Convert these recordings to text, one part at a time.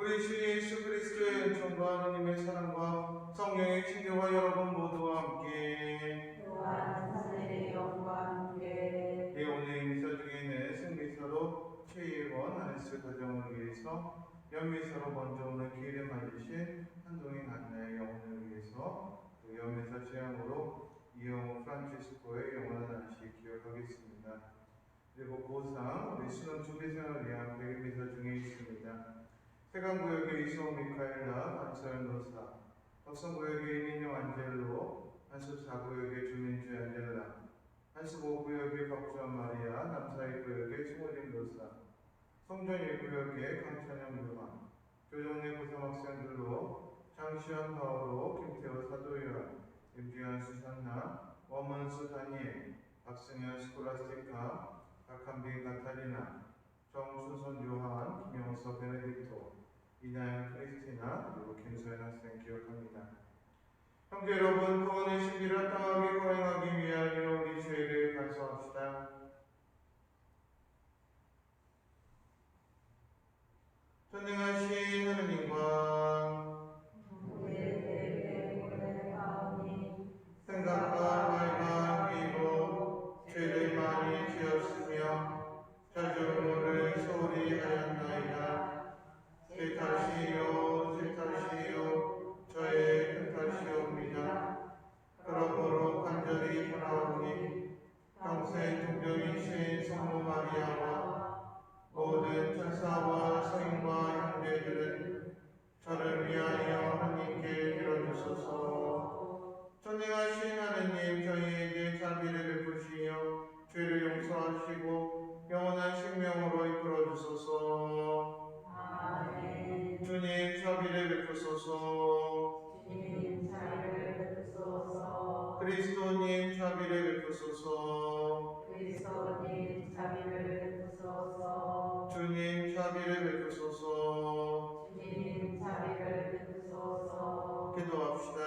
우리 주 예수 그리스도의 은총과 하나님의 사랑과 성령의 친교가 여러분 모두와 함께 또한 하늘의 영과 함께 오늘 미사 중에는 승미사로 최예원 안에스 가정을 위해서 연미사로 먼저 오늘 기회를 맞으신 한동인 안나의 영혼을 위해서 또 연미사 제향으로 이영 프란치스코의 영원한 안식 기억하겠습니다. 그리고 고3 우리 수능 주기생을 위한 백일미사 중에 있습니다. 세강구역의 이수호 미카엘라 반서연 노사, 덕성구역의 이민영 안젤로, 한숲4구역의 주민주 안젤라, 한숲5구역의 박주원 마리아, 남사이구역의 송호림 노사, 성전 1구역의 강찬영 유한, 교정내 고3 학생들로 장시현 바오로, 김태호 사도요한, 임주현 수산나, 원문수 다니엘, 박승현 스콜라스티카, 박한빈 카타리나, 정순선 요한, 김영서 베네딕토, 이나영 크리스티나, 그리고 김소연 학생 기억합니다. 형제 여러분, 구원의 신비를 땅하게 거행하기 위하여 우리 죄를 반성합시다. 전능하신 하느님과 생각과 말과 행위로 죄를 많이 지었으며 자주를 소홀히 하였나이다. 제 탓이요 저의 큰 탓이옵니다. 그러므로 간절히 바라오니 평생 동정이신 성모 마리아와 모든 천사와 성인과 형제들은 저를 위하여 하나님께 빌어주소서. 전능하신 하느님, 저희에게 자비를 베푸시어 죄를 용서하시고 영원한 생명으로 이끌어주소서. 주님 자비를 베푸소서. 그리스도님 자비를 베푸소서. 주님 자비를 베푸소서. 기도합시다.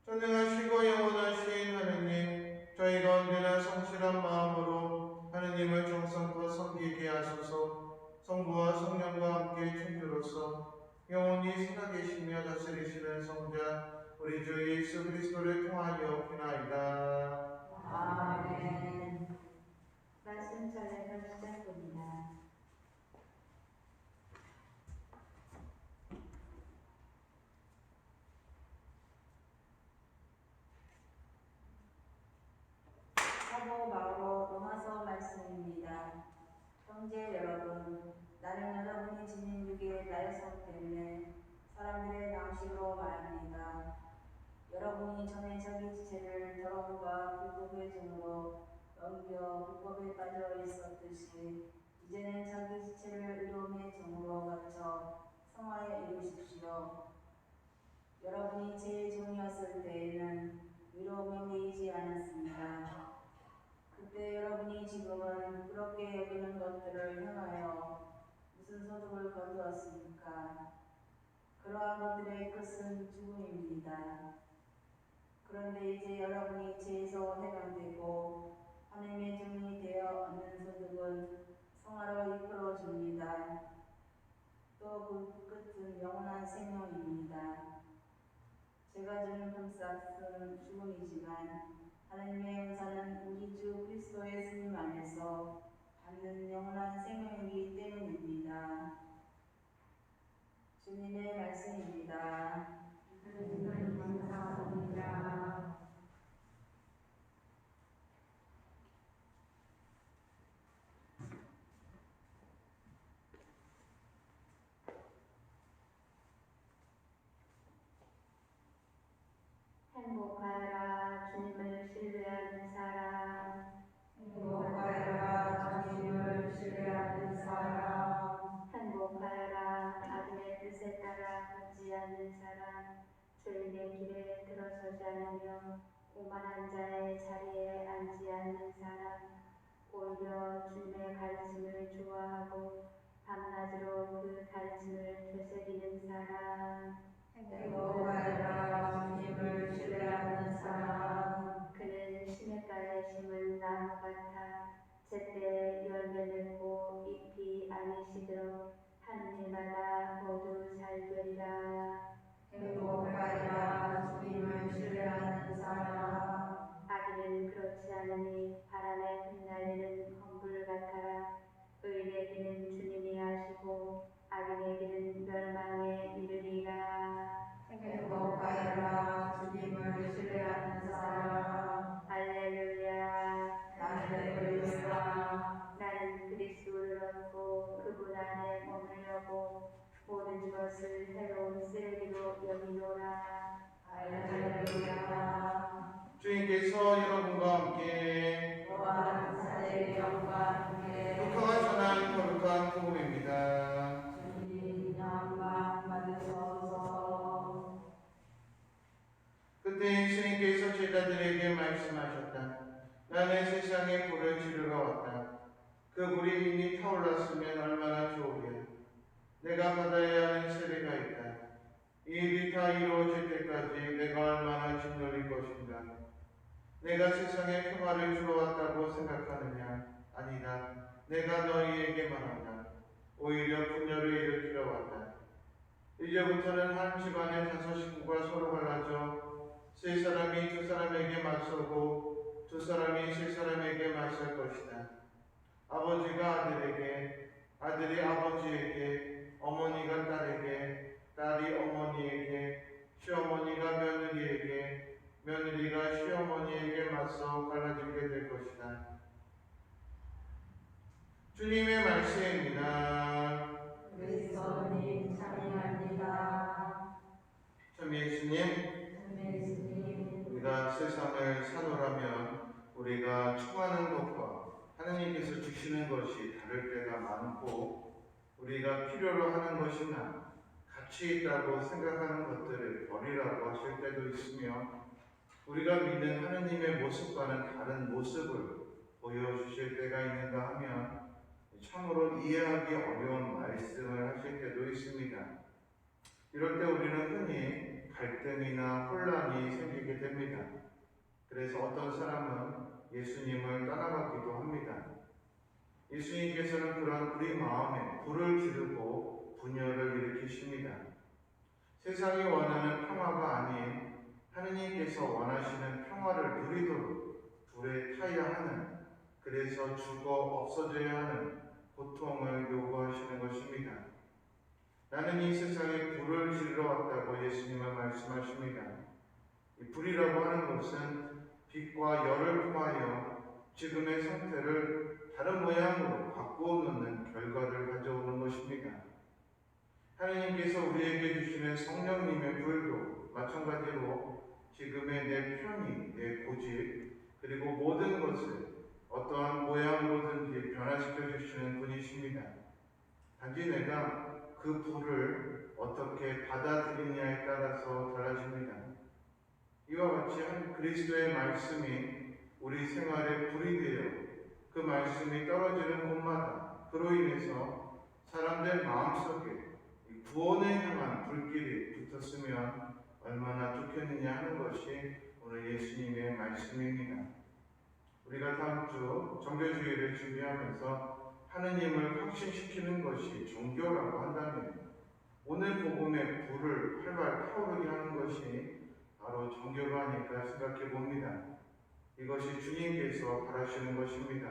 전능하시고 영원하신 하느님, 저희가 언제나 성실한 마음으로 하느님을 정성껏 섬기게 하소서. 성부와 성령과 함께 천주로서 영원히 살아계시며 다스리시는 성자 우리 주 예수 그리스도를 통하여 비나이다. 아멘. 말씀 전례를 시작합니다. 사도 바울로 로마서 말씀입니다. 형제 여러분, 나는 여러분이 지닌 육의 나여성 때문에 사람들의 방식으로 말합니다. 여러분이 전에 자기 지체를 더러움과 불법의 종으로 넘겨 불법에 빠져 있었듯이 이제는 자기 지체를 의로움의 종으로 갖춰 성화에 이루십시오. 여러분이 제 종이었을 때에는 의로움에 매이지 않았습니다. 그때 여러분이 지금은 부끄럽게 여기는 것들을 향하여 무슨 소득을 거두었습니까? 그러한 것들의 끝은 죽음입니다. 그런데 이제 여러분이 죄에서 해방되고 하나님의 종이 되어 얻는 소득은 성화로 이끌어줍니다. 또 그 끝은 영원한 생명입니다. 제가 주는 금값은 죽음이지만 하나님의 은사는 우리 주 그리스도의 예수님 안에서 받는 영원한 생명이기 때문입니다. 주님의 말씀입니다. 하나님 감사합니다. 행복하여라 주님을 신뢰하는 사람. 행복하여라 주님을 신뢰하는 사람. 행복하여라 아들의 뜻에 따라 걷지 않는 사람. 주님의 길에 들어서지 않으며 오만한 자의 자리에 앉지 않는 사람. 오히려 주님의 가르침을 좋아하고 밤낮으로 그 가르침을 되새기는 사람. 행복하여라 주님을 신뢰하는 사람. 그는 시냇가에 심은 나무 같아 제때 열매 맺고 잎이 안이 시들어 하느님마다 모두 잘 되리라. 행복하리라 주님을 신뢰하는 사람. 악인은 그렇지 않으니 바람에 흩날리는 험불 같아라. 의인에게는 주님이 하시고 악인에게는 멸망에 이르리라. 행복하리라 주님을 신뢰하는 사람. 할렐루야. 할렐루야. 나는 그리스도를 얻고 그분 안에 머물려고 모든 것을 새로운 쓰레기로 여기노라. 할렐루야. 주님께서 여러분과 함께 또한 사제의 영과 함께 북한을 전한 거룩한 복음입니다. 주님 영광 받으소서. 그때 예수님께서 제자들에게 말씀하셨다. 나는 세상에 불을 지르러 왔다. 그 불이 이미 타올랐으면 얼마나 좋으랴. 내가 받아야 하는 세례가 있다. 이 일이 다 이루어질 때까지 내가 얼마나 짓눌릴 것인가. 내가 세상에 평화를 주러 왔다고 생각하느냐? 아니다. 내가 너희에게 말한다. 오히려 분열을 일으키러 왔다. 이제부터는 한 집안의 5 식구가 서로 갈라져 세 사람이 두 사람에게 맞서고 두 사람이 세 사람에게 맞설 것이다. 아버지가 아들에게, 아들이 아버지에게, 어머니가 딸에게, 딸이 어머니에게, 시어머니가 며느리에게, 며느리가 시어머니에게 맞서 갈라지게 될 것이다. 주님의 말씀입니다. 그리스도님 찬양합니다. 참 예수님, 우리가 세상을 사노라면 우리가 청하는 것과 하나님께서 주시는 것이 다를 때가 많고, 우리가 필요로 하는 것이나 가치 있다고 생각하는 것들을 버리라고 하실 때도 있으며, 우리가 믿는 하나님의 모습과는 다른 모습을 보여주실 때가 있는가 하면 참으로 이해하기 어려운 말씀을 하실 때도 있습니다. 이럴 때 우리는 흔히 갈등이나 혼란이 생기게 됩니다. 그래서 어떤 사람은 예수님을 떠나가기도 합니다. 예수님께서는 그런 우리 마음에 불을 지르고 분열을 일으키십니다. 세상이 원하는 평화가 아닌 하느님께서 원하시는 평화를 누리도록 불에 타야 하는, 그래서 죽어 없어져야 하는 고통을 요구하시는 것입니다. 나는 이 세상에 불을 지르러 왔다고 예수님은 말씀하십니다. 이 불이라고 하는 것은 빛과 열을 통하여 지금의 상태를 다른 모양으로 바꾸어 놓는 결과를 가져오는 것입니다. 하나님께서 우리에게 주시는 성령님의 불도 마찬가지로 지금의 내 편의, 내 고집, 그리고 모든 것을 어떠한 모양으로든지 변화시켜 주시는 분이십니다. 단지 내가 그 불을 어떻게 받아들이냐에 따라서 달라집니다. 이와 같이 한 그리스도의 말씀이 우리 생활에 불이 되어 그 말씀이 떨어지는 곳마다 그로 인해서 사람들 마음속에 구원을 향한 불길이 붙었으면 얼마나 좋겠느냐 하는 것이 오늘 예수님의 말씀입니다. 우리가 다음 주 정교주의를 준비하면서 하느님을 확신시키는 것이 종교라고 한다면, 오늘 복음의 불을 활발 타오르게 하는 것이 바로 종교가 아닐까 생각해 봅니다. 이것이 주님께서 바라시는 것입니다.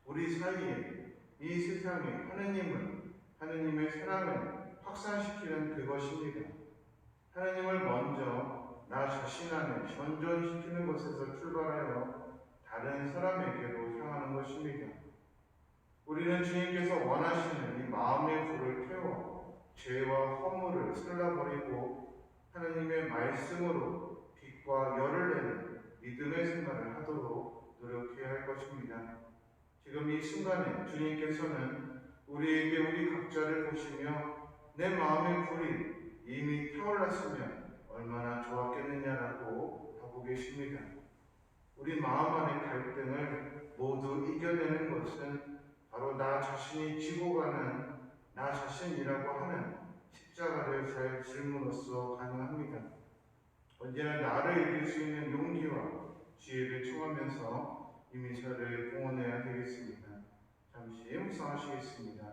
우리 사이에 이 세상에 하느님의 사랑을 확산시키는 그것입니다. 하나님을 먼저 나 자신 안에 전전시키는 것에서 출발하여 다른 사람에게로 향하는 것입니다. 우리는 주님께서 원하시는 이 마음의 불을 태워 죄와 허물을 쓸라버리고 하나님의 말씀으로 빛과 열을 내는 믿음의 생활을 하도록 노력해야 할 것입니다. 지금 이 순간에 주님께서는 우리에게 우리 각자를 보시며 내 마음의 불이 이미 타올랐으면 얼마나 좋았겠느냐라고 하고 계십니다. 우리 마음 안의 갈등을 모두 이겨내는 것은 바로 나 자신이 지고 가는 나 자신이라고 하는 십자가를 잘 질문으로써 가능합니다. 언제나 나를 이길 수 있는 용기와 지혜를 청하면서 이 미사를 봉헌해야 되겠습니다. 잠시 묵상하시겠습니다.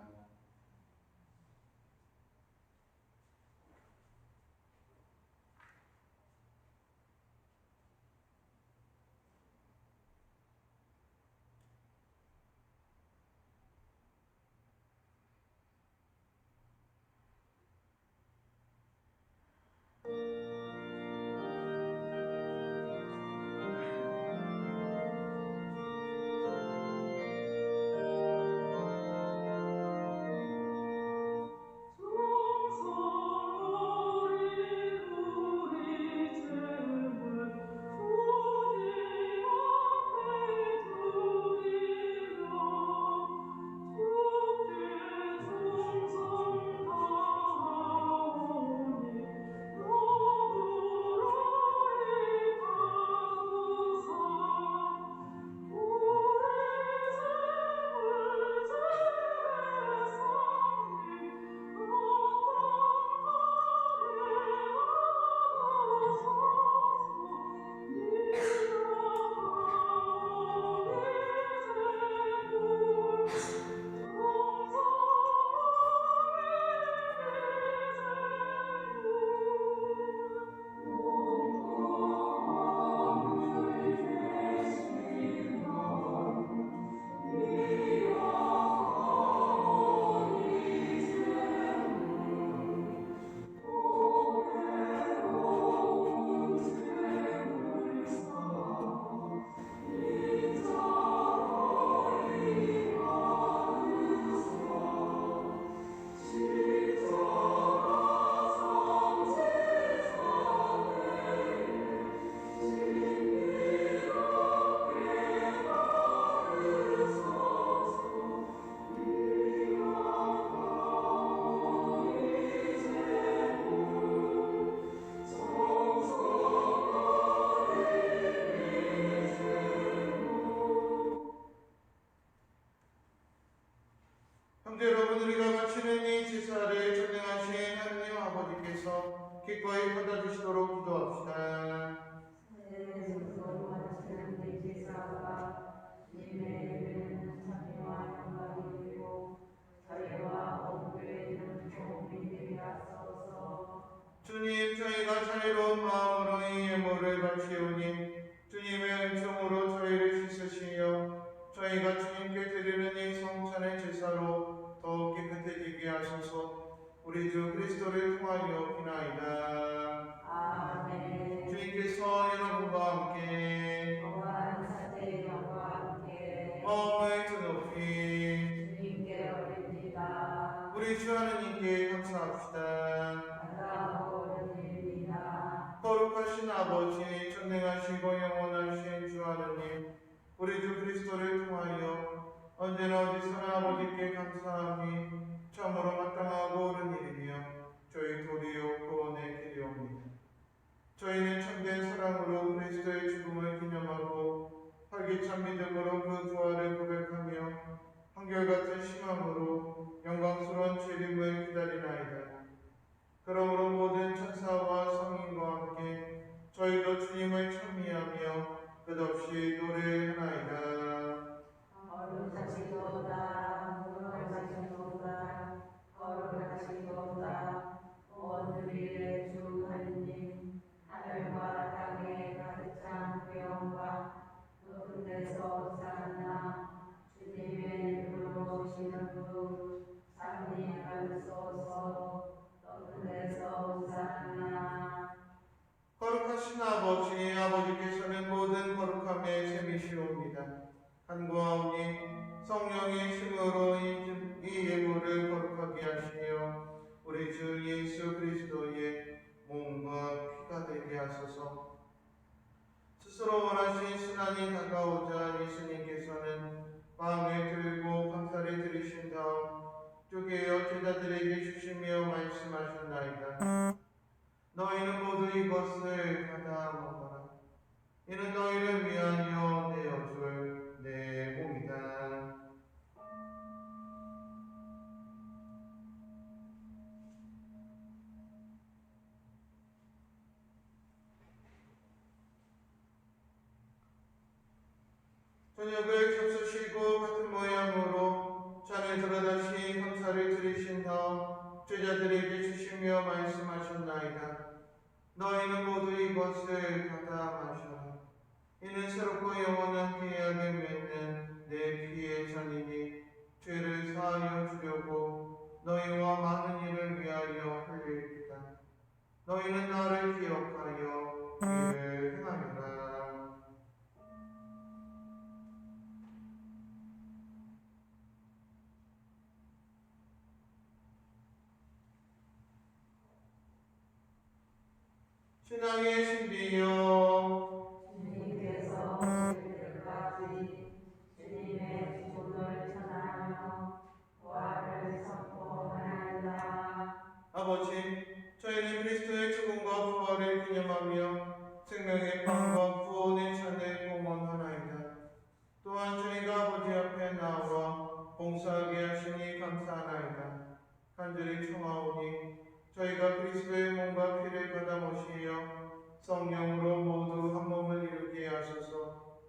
주님의 이름은 찬미와 영광이고 저희와 온 교회는 도움이 되게 하소서. 주님, 저희가 자유로운 마음으로 이 예물을 바치오니 주님의 은총으로 저희를 씻으시며 저희가 주님께 드리는 이 성찬의 제사로 더욱 깨끗해지게 하소서. 우리 주 그리스도를 통하여 비나이다. 아멘. 주님께서 여러분과 함께 영원 사제 영과 함께 마음을 드높이 주님께 올립니다. 우리 주 하느님께 감사합시다. 감사하고 드립니다. 거룩하신 아버지, 전능하시고 영원하신 주 하느님, 우리 주 그리스도를 통하여 언제나 어디서나 아버지께 감사함이 참으로 마땅하고 옳은 일이며 저희 도리요 구원의 길이옵니다. 저희는 참된 사랑으로 그리스도의 죽음을 기념하고 활기찬 믿음으로 그 부활을 고백하며 한결같은 희망으로 영광스러운 재림을 기다리나이다. 그러므로 모든 천사와 성인과 함께 저희도 주님을 찬미하며 끝없이 노래하나이다. 거룩하시도다 거룩하시도다 거룩하시도다 온 우리의 주 하느님 하늘과 땅에 가득 찬 그 영광 높은 데서 호산나 주님의 이름으로 오시는 분 상이 받으소서 높은 데서 호산나. 거룩하신 아버지, 아버지께서는 모든 거룩함에 셈이시옵니다. 간구하오니 성령의 힘으로 이 예물을 거룩하게 하시며 우리 주 예수 그리스도의 몸과 피가 되게 하소서. 스스로 원하신 순환이 다가오자 예수님께서는 마음에 들고 감사를 드리신 다음 쪼개어 제자들에게 주시며 말씀하셨나이다. 너희는 모두 이것을 받아 먹어라. 이는 너희를 위하여 내어줄 내 몸이다. 저녁을 잡수시고 같은 모양으로 잔을 들어다시 감사를 드리신 다음 제자들에게 주시며 말씀하셨나이다. 너희는 모두 이것을 받아 마셔라. 이는 새롭고 영원한 계약을 맺는 내 피의 잔이니 죄를 사하여 주려고 너희와 많은 이를 위하여 흘릴이다. 너희는 나를 기억하여 이를 행하리라. 신앙의 신비여, 주님께서 오실 때까지 주님의 죽음을 전하며 부활을 선포하나이다. 아버지, 저희는 그리스도의 죽음과 부활을 기념하며 생명의 빵과 구원의 잔을 봉헌하나이다. 또한 저희가 아버지 앞에 나와 봉사하게 하시니 감사하나이다. 간절히 청하오니 저희가 그리스도의 몸과 피를 받아 모시며 성령으로 모두 한 몸을 이루게 하소서.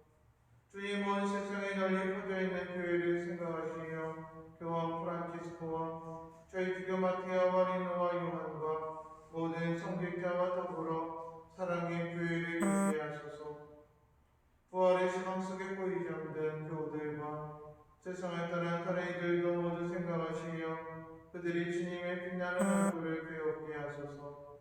주님, 온 세상에 널리 퍼져 있는 교회를 생각하시며 교황 프란치스코와 저희 주교 마테아와 리노와 요한과 모든 성직자와 더불어 사랑의 교회를 이루게 하소서. 부활의 신앙 속에 보이지 않는 교우들과 세상을 떠난 다른 이들도 모두 생각하시며 그들이 주님의 빛나는 얼굴을 배우게 하소서.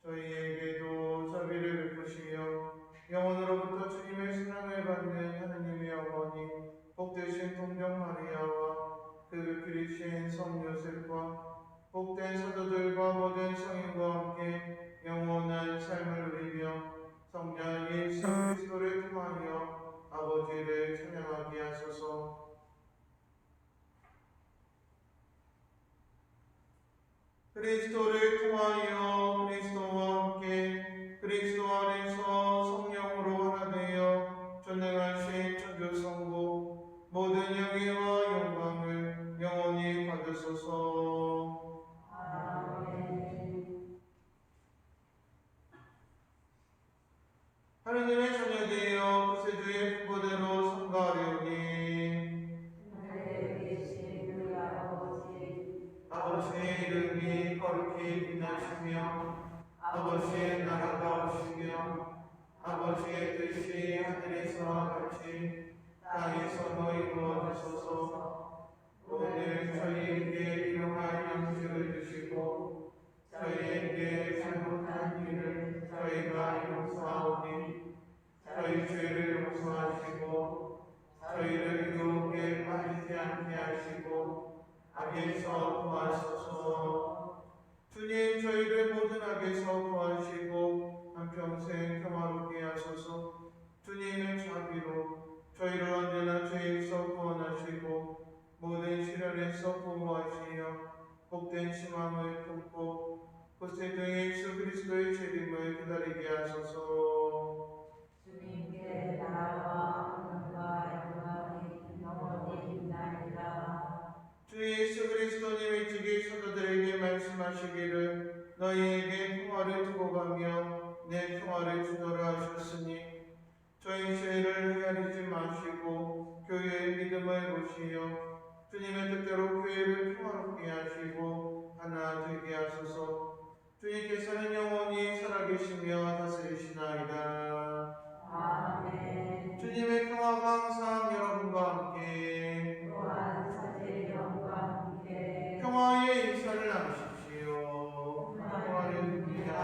저희에게도 자비를 베푸시며 영원으로부터 주님의 사랑을 받는 하느님의 어머니 복되신 동정 마리아와 그 그리스인 성 요셉과 복된 사도들과 모든 성인과 함께 영원한 삶을 누리며 성자 예수 그리스도를 통하여 아버지를 찬양하게 하소서. 그리스도를 통하여 그리스도와 함께 그리스도 안에서 성령으로 하나 되어 전능하신 천주성부 모든 영예와 영광을 영원히 받으소서. 아멘. 하느님의 자녀되어 구세주의 풍고대로 성가하려니 거룩히 빛나시며 아버지의 나라가 오시며 아버지의 뜻이 하늘에서와 같이 땅에서도 이루어지소서. 오늘 저희에게 일용할 양식을 주시고 저희에게 잘못한 일을 저희가 용서하오니 저희 죄를 용서하시고 저희를 유혹에 빠지지 않게 하시고 악에서 구하소서. 주님, 저희를 모든 악에서 구하시고 한평생 평화롭게 하소서. 주님의 자비로 저희를 언제나 죄에서 구원하시고 모든 시련에서 보호하시며 복된 희망을 품고 구세주의 예수 그리스도의 재림을 기다리게 하소서. 주님께 나라와 영광과 영광이 영원히 있나이다. 주 예수 그리스도님의 지기 사도들에게 말씀하시기를 너희에게 평화를 두고 가며 내 평화를 주노라 하셨으니 저희 죄를 헤아리지 마시고 교회의 믿음을 보시어 주님의 뜻대로 교회를 평화롭게 하시고 하나 되게 하소서. 주님께서는 영원히 살아계시며 다스리시나이다. 아멘. 주님의 평화가 항상 여러분과 함께 또한 사제 영과 함께 평화의 인사를 나누십시오. 평화를 줍니다.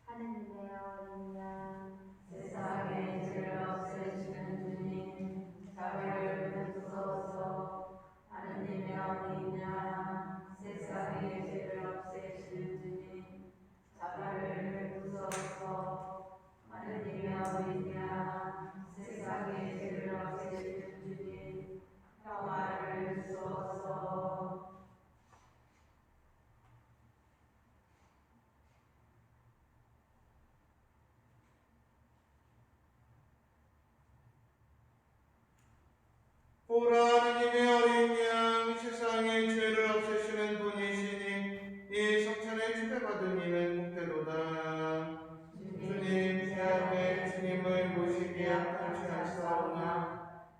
하느님의 어린 양 세상의 죄를 없애시는 주님, 자비를 베푸소서. 하느님의 어린 양, 세상의 죄를 없애시는 주님, 자비를 베푸소서. 하느님의 어린 양, 세상의 죄를 없애시는 주님, 평화를 주소서. 보라, 하느님의 어린 양, 세상의 죄를 없애시는 분이시니 이 성찬에 초대받은 이는 복되도다. 주님, 제안에 주님을 모시기에 합당치 않사오나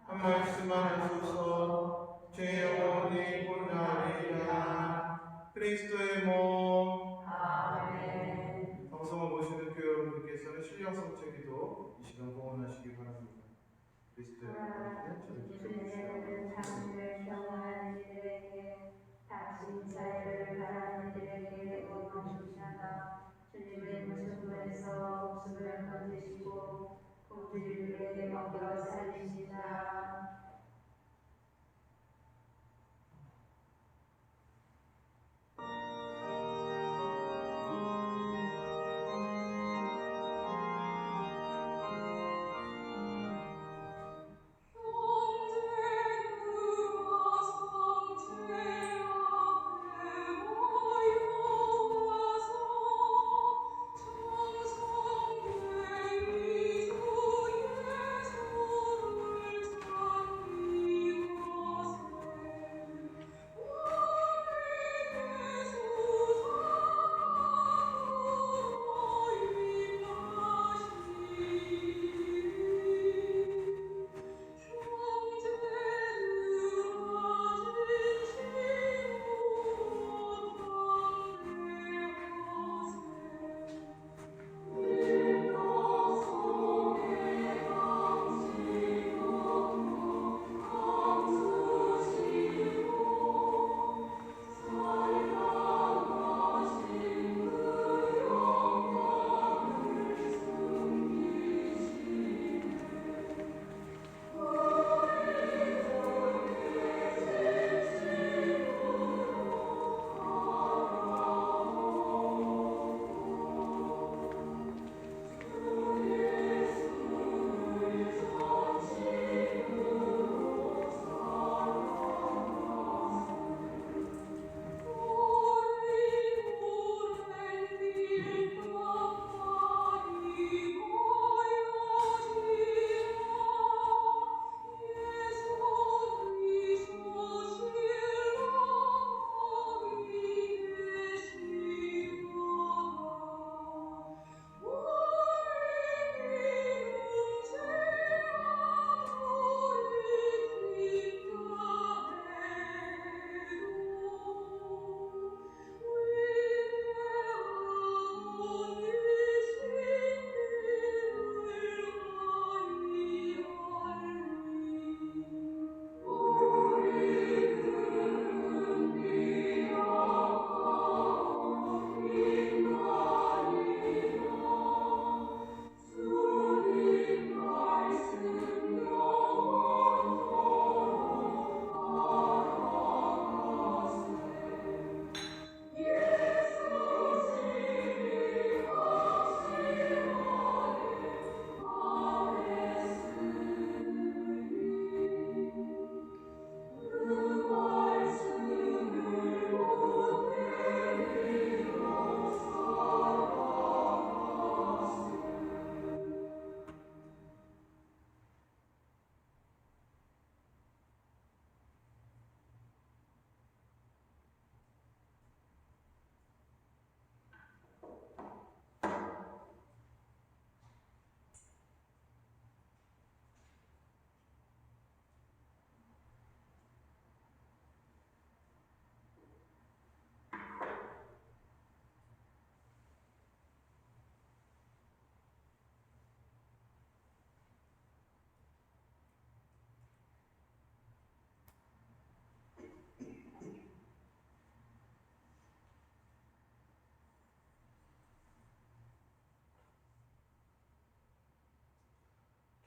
한 말씀만 하소서. 제 영혼이 본나리라. 그리스도의 몸. 아멘. 방송을 보시는 교회 여러분들께서는 신령 성체 기도 이 시간 공헌하시기 바랍니다. 그리스도의 몸을 주님은 당신을 경험하는 이들에게 당신 자유를 바라는 이들에게 복을 주시나가 주님은 죽음에서 목숨을 건지시고 공주들에게 먹여 살리시나. 예수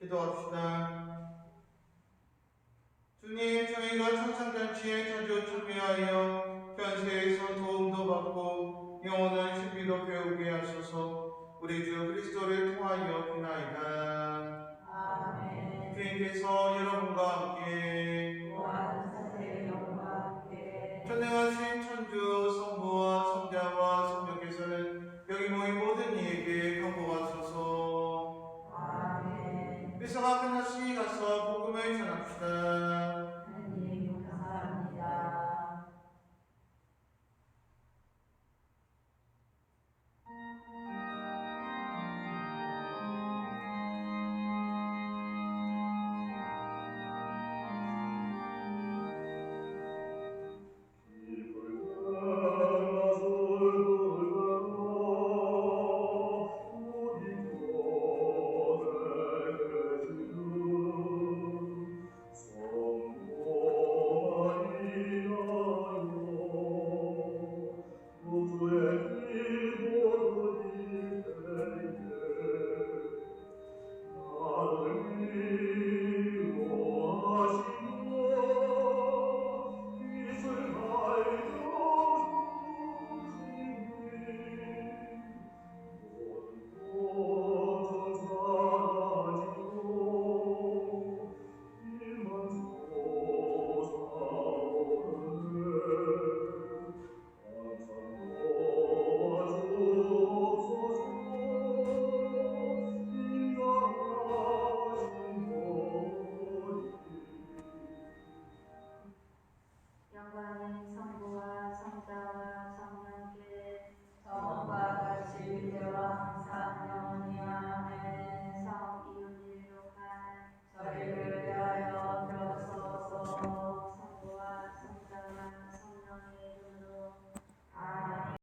기도합시다. 주님, 저희가 천상잔치에 자주 참여하여 현세에서 도움도 받고 영원한 신비도 배우게 하소서. 우리 주 그리스도를 통하여 비나이다. 아멘. 주님께서 여러분과 함께 또한 사세의 영과 함께 전능하신 천주